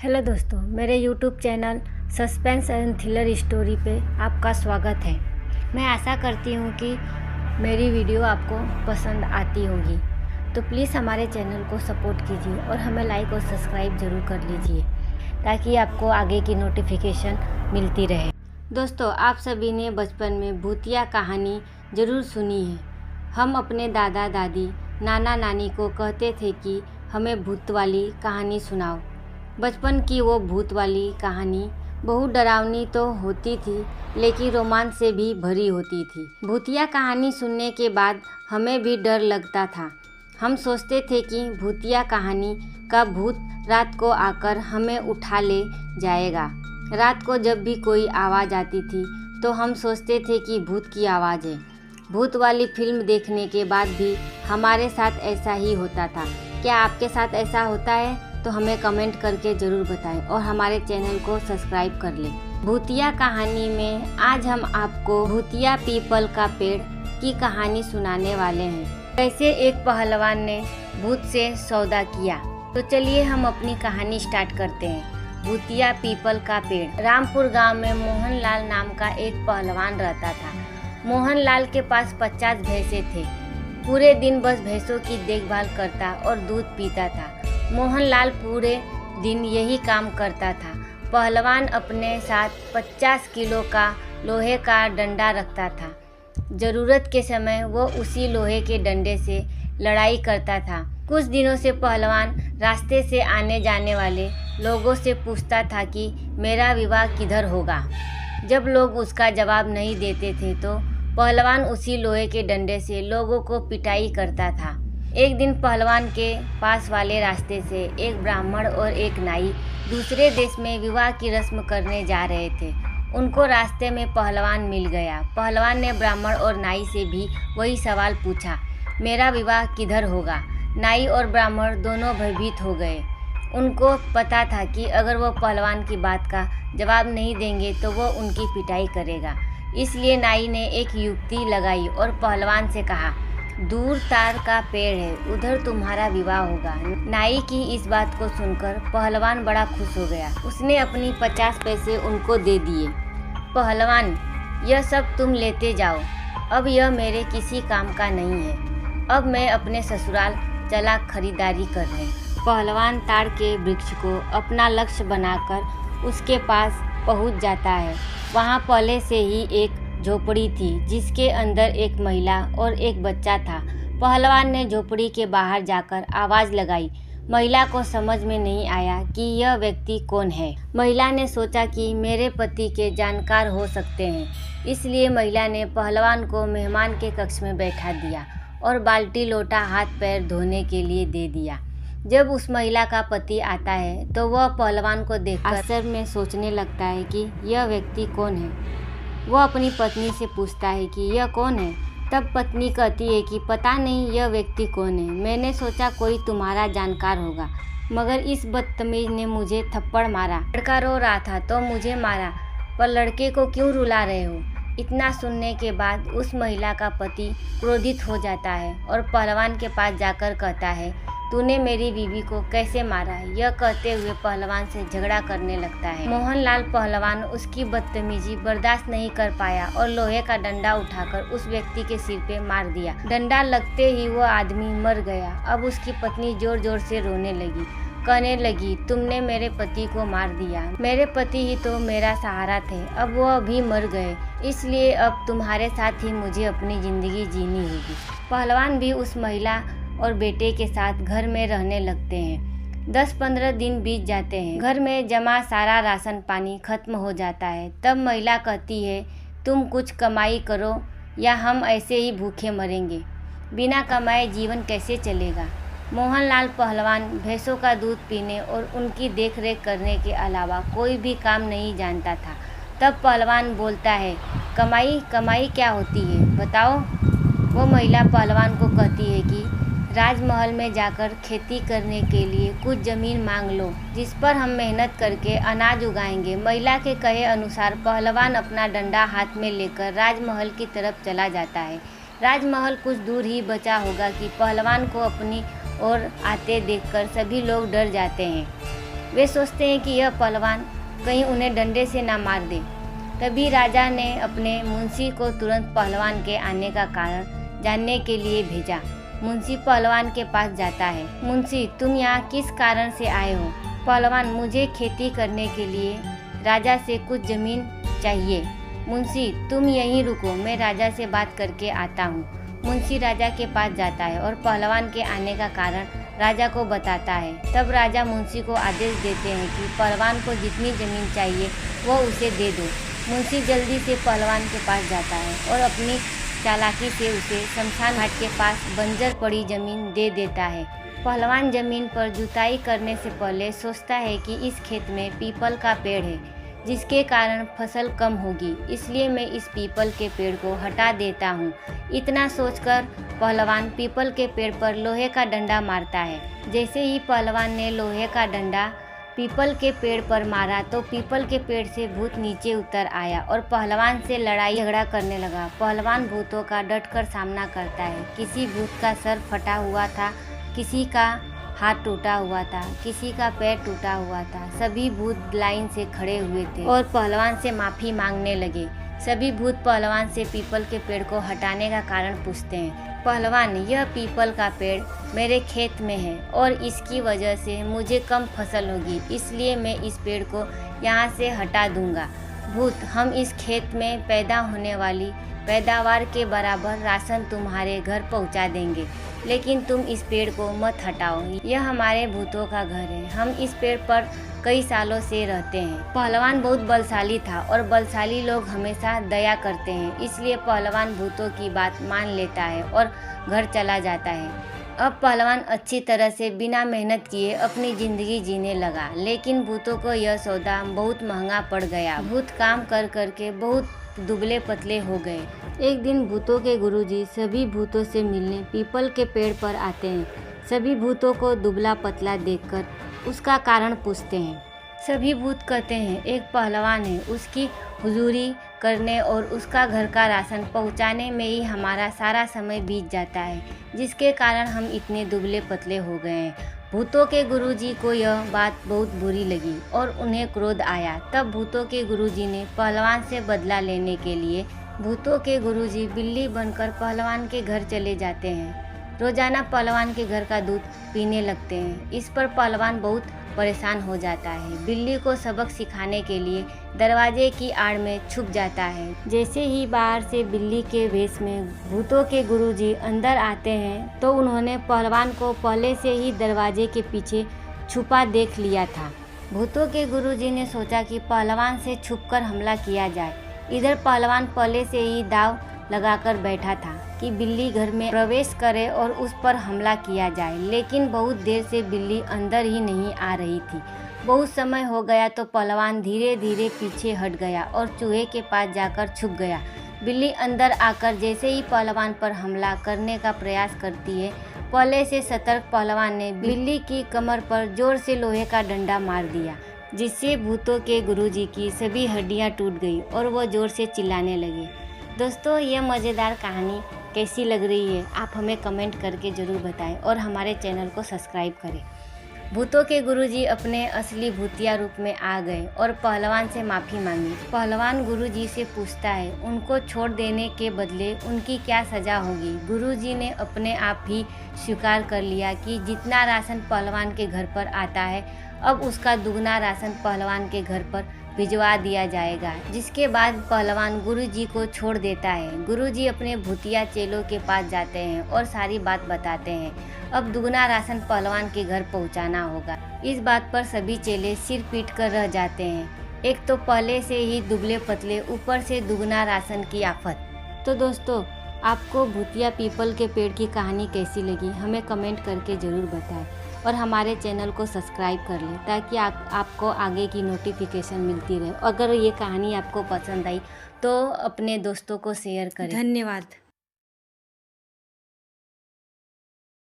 Hello दोस्तों, मेरे YouTube channel suspense and thriller story पे आपका स्वागत है। मैं आशा करती हूँ कि मेरी वीडियो आपको पसंद आती होगी, तो प्लीज़ हमारे चैनल को सपोर्ट कीजिए और हमें लाइक और सब्सक्राइब ज़रूर कर लीजिए ताकि आपको आगे की नोटिफिकेशन मिलती रहे। दोस्तों, आप सभी ने बचपन में भूतिया कहानी ज़रूर सुनी है। हम अपने दादा दादी, नाना नानी को कहते थे कि हमें भूत वाली कहानी सुनाओ। बचपन की वो भूत वाली कहानी बहुत डरावनी तो होती थी, लेकिन रोमांच से भी भरी होती थी। भूतिया कहानी सुनने के बाद हमें भी डर लगता था। हम सोचते थे कि भूतिया कहानी का भूत रात को आकर हमें उठा ले जाएगा। रात को जब भी कोई आवाज़ आती थी तो हम सोचते थे कि भूत की आवाज़ है। भूत वाली फिल्म देखने के बाद भी हमारे साथ ऐसा ही होता था। क्या आपके साथ ऐसा होता है? तो हमें कमेंट करके ज़रूर बताएं और हमारे चैनल को सब्सक्राइब कर लें। भूतिया कहानी में आज हम आपको भूतिया पीपल का पेड़ की कहानी सुनाने वाले हैं। कैसे एक पहलवान ने भूत से सौदा किया। तो चलिए हम अपनी कहानी स्टार्ट करते हैं। भूतिया पीपल का पेड़। रामपुर गांव में मोहनलाल नाम का एक पहलवान रहता था। मोहनलाल के पास 50 भैंसे थे। पूरे दिन बस भैंसों की देखभाल करता और दूध पीता था। मोहनलाल पूरे दिन यही काम करता था। पहलवान अपने साथ 50 किलो का लोहे का डंडा रखता था। ज़रूरत के समय वो उसी लोहे के डंडे से लड़ाई करता था। कुछ दिनों से पहलवान रास्ते से आने जाने वाले लोगों से पूछता था कि मेरा विवाह किधर होगा। जब लोग उसका जवाब नहीं देते थे तो पहलवान उसी लोहे के डंडे से लोगों को पिटाई करता था। एक दिन पहलवान के पास वाले रास्ते से एक ब्राह्मण और एक नाई दूसरे देश में विवाह की रस्म करने जा रहे थे। उनको रास्ते में पहलवान मिल गया। पहलवान ने ब्राह्मण और नाई से भी वही सवाल पूछा, मेरा विवाह किधर होगा। नाई और ब्राह्मण दोनों भयभीत हो गए। उनको पता था कि अगर वो पहलवान की बात का जवाब नहीं देंगे तो वो उनकी पिटाई करेगा। इसलिए नाई ने एक युक्ति लगाई और पहलवान से कहा, दूर तार का पेड़ है, उधर तुम्हारा विवाह होगा। नाई की इस बात को सुनकर पहलवान बड़ा खुश हो गया। उसने अपनी 50 पैसे उनको दे दिए। पहलवान, यह सब तुम लेते जाओ, अब यह मेरे किसी काम का नहीं है। अब मैं अपने ससुराल चला खरीदारी करने। पहलवान ताड़ के वृक्ष को अपना लक्ष्य बनाकर उसके पास पहुंच जाता है। वहां पहले से ही एक झोपड़ी थी जिसके अंदर एक महिला और एक बच्चा था। पहलवान ने झोपड़ी के बाहर जाकर आवाज़ लगाई। महिला को समझ में नहीं आया कि यह व्यक्ति कौन है। महिला ने सोचा कि मेरे पति के जानकार हो सकते हैं, इसलिए महिला ने पहलवान को मेहमान के कक्ष में बैठा दिया और बाल्टी लोटा हाथ पैर धोने के लिए दे दिया। जब उस महिला का पति आता है तो वह पहलवान को देखकर आश्चर्य में सोचने लगता है कि यह व्यक्ति कौन है। वह अपनी पत्नी से पूछता है कि यह कौन है। तब पत्नी कहती है कि पता नहीं यह व्यक्ति कौन है, मैंने सोचा कोई तुम्हारा जानकार होगा, मगर इस बदतमीज ने मुझे थप्पड़ मारा। लड़का रो रहा था तो मुझे मारा, पर लड़के को क्यों रुला रहे हो। इतना सुनने के बाद उस महिला का पति क्रोधित हो जाता है और पहलवान के पास जाकर कहता है, तूने मेरी बीवी को कैसे मारा। यह कहते हुए पहलवान से झगड़ा करने लगता है। मोहनलाल पहलवान उसकी बदतमीजी बर्दाश्त नहीं कर पाया और लोहे का डंडा उठाकर उस व्यक्ति के सिर पे मार दिया। डंडा लगते ही वो आदमी मर गया। अब उसकी पत्नी जोर जोर से रोने लगी, कहने लगी, तुमने मेरे पति को मार दिया। मेरे पति ही तो मेरा सहारा थे, अब वो भी मर गए, इसलिए अब तुम्हारे साथ ही मुझे अपनी ज़िंदगी जीनी होगी। पहलवान भी उस महिला और बेटे के साथ घर में रहने लगते हैं। 10-15 दिन बीत जाते हैं। घर में जमा सारा राशन पानी खत्म हो जाता है। तब महिला कहती है, तुम कुछ कमाई करो या हम ऐसे ही भूखे मरेंगे। बिना कमाए जीवन कैसे चलेगा। मोहनलाल पहलवान भैंसों का दूध पीने और उनकी देखरेख करने के अलावा कोई भी काम नहीं जानता था। तब पहलवान बोलता है, कमाई कमाई क्या होती है, बताओ। वो महिला पहलवान को कहती है कि राजमहल में जाकर खेती करने के लिए कुछ ज़मीन मांग लो, जिस पर हम मेहनत करके अनाज उगाएंगे। महिला के कहे अनुसार पहलवान अपना डंडा हाथ में लेकर राजमहल की तरफ चला जाता है। राजमहल कुछ दूर ही बचा होगा कि पहलवान को अपनी ओर आते देखकर सभी लोग डर जाते हैं। वे सोचते हैं कि यह पहलवान कहीं उन्हें डंडे से ना मार दे। तभी राजा ने अपने मुंशी को तुरंत पहलवान के आने का कारण जानने के लिए भेजा। मुंशी पहलवान के पास जाता है। मुंशी, तुम यहाँ किस कारण से आए हो? पहलवान, मुझे खेती करने के लिए राजा से कुछ जमीन चाहिए। मुंशी, तुम यहीं रुको, मैं राजा से बात करके आता हूँ। मुंशी राजा के पास जाता है और पहलवान के आने का कारण राजा को बताता है। तब राजा मुंशी को आदेश देते हैं कि पहलवान को जितनी ज़मीन चाहिए वो उसे दे दो। मुंशी जल्दी से पहलवान के पास जाता है और अपनी चालाकी से उसे शमशान घाट के पास बंजर पड़ी ज़मीन दे देता है। पहलवान ज़मीन पर जुताई करने से पहले सोचता है कि इस खेत में पीपल का पेड़ है, जिसके कारण फसल कम होगी, इसलिए मैं इस पीपल के पेड़ को हटा देता हूँ। इतना सोचकर पहलवान पीपल के पेड़ पर लोहे का डंडा मारता है। जैसे ही पहलवान ने लोहे का डंडा पीपल के पेड़ पर मारा तो पीपल के पेड़ से भूत नीचे उतर आया और पहलवान से लड़ाई झगड़ा करने लगा। पहलवान भूतों का डटकर सामना करता है। किसी भूत का सर फटा हुआ था, किसी का हाथ टूटा हुआ था, किसी का पैर टूटा हुआ था। सभी भूत लाइन से खड़े हुए थे और पहलवान से माफ़ी मांगने लगे। सभी भूत पहलवान से पीपल के पेड़ को हटाने का कारण पूछते हैं। पहलवान, यह पीपल का पेड़ मेरे खेत में है और इसकी वजह से मुझे कम फसल होगी, इसलिए मैं इस पेड़ को यहाँ से हटा दूंगा। भूत, हम इस खेत में पैदा होने वाली पैदावार के बराबर राशन तुम्हारे घर पहुँचा देंगे, लेकिन तुम इस पेड़ को मत हटाओ। यह हमारे भूतों का घर है, हम इस पेड़ पर कई सालों से रहते हैं। पहलवान बहुत बलशाली था और बलशाली लोग हमेशा दया करते हैं, इसलिए पहलवान भूतों की बात मान लेता है और घर चला जाता है। अब पहलवान अच्छी तरह से बिना मेहनत किए अपनी ज़िंदगी जीने लगा, लेकिन भूतों को यह सौदा बहुत महंगा पड़ गया। भूत काम कर कर के बहुत दुबले पतले हो गए। एक दिन भूतों के गुरुजी सभी भूतों से मिलने पीपल के पेड़ पर आते हैं। सभी भूतों को दुबला पतला देखकर उसका कारण पूछते हैं। सभी भूत कहते हैं, एक पहलवान है, उसकी हुजूरी करने और उसका घर का राशन पहुंचाने में ही हमारा सारा समय बीत जाता है, जिसके कारण हम इतने दुबले पतले हो गए हैं। भूतों के गुरुजी को यह बात बहुत बुरी लगी और उन्हें क्रोध आया। तब भूतों के गुरुजी ने पहलवान से बदला लेने के लिए भूतों के गुरुजी बिल्ली बनकर पहलवान के घर चले जाते हैं। रोजाना पहलवान के घर का दूध पीने लगते हैं। इस पर पहलवान बहुत परेशान हो जाता है। बिल्ली को सबक सिखाने के लिए दरवाजे की आड़ में छुप जाता है। जैसे ही बाहर से बिल्ली के वेश में भूतों के गुरुजी अंदर आते हैं तो उन्होंने पहलवान को पहले से ही दरवाजे के पीछे छुपा देख लिया था। भूतों के गुरुजी ने सोचा कि पहलवान से छुपकर हमला किया जाए। इधर पहलवान पहले से ही दाव लगाकर बैठा था कि बिल्ली घर में प्रवेश करे और उस पर हमला किया जाए, लेकिन बहुत देर से बिल्ली अंदर ही नहीं आ रही थी। बहुत समय हो गया तो पहलवान धीरे धीरे पीछे हट गया और चूहे के पास जाकर छुप गया। बिल्ली अंदर आकर जैसे ही पहलवान पर हमला करने का प्रयास करती है, पहले से सतर्क पहलवान ने बिल्ली की कमर पर जोर से लोहे का डंडा मार दिया, जिससे भूतों के गुरुजी की सभी हड्डियां टूट गई और वो जोर से चिल्लाने लगे। दोस्तों, ये मज़ेदार कहानी कैसी लग रही है आप हमें कमेंट करके ज़रूर बताएं और हमारे चैनल को सब्सक्राइब करें। भूतों के गुरुजी अपने असली भूतिया रूप में आ गए और पहलवान से माफ़ी मांगी। पहलवान गुरुजी से पूछता है उनको छोड़ देने के बदले उनकी क्या सज़ा होगी। गुरुजी ने अपने आप ही स्वीकार कर लिया कि जितना राशन पहलवान के घर पर आता है, अब उसका दुगना राशन पहलवान के घर पर भिजवा दिया जाएगा। जिसके बाद पहलवान गुरुजी को छोड़ देता है। गुरुजी अपने भूतिया चेलों के पास जाते हैं और सारी बात बताते हैं। अब दुगना राशन पहलवान के घर पहुंचाना होगा। इस बात पर सभी चेले सिर पीट कर रह जाते हैं। एक तो पहले से ही दुबले पतले, ऊपर से दुगना राशन की आफत। तो दोस्तों, आपको भूतिया पीपल के पेड़ की कहानी कैसी लगी हमें कमेंट करके ज़रूर बताएं और हमारे चैनल को सब्सक्राइब कर लें ताकि आपको आगे की नोटिफिकेशन मिलती रहे। अगर ये कहानी आपको पसंद आई तो अपने दोस्तों को शेयर करें। धन्यवाद।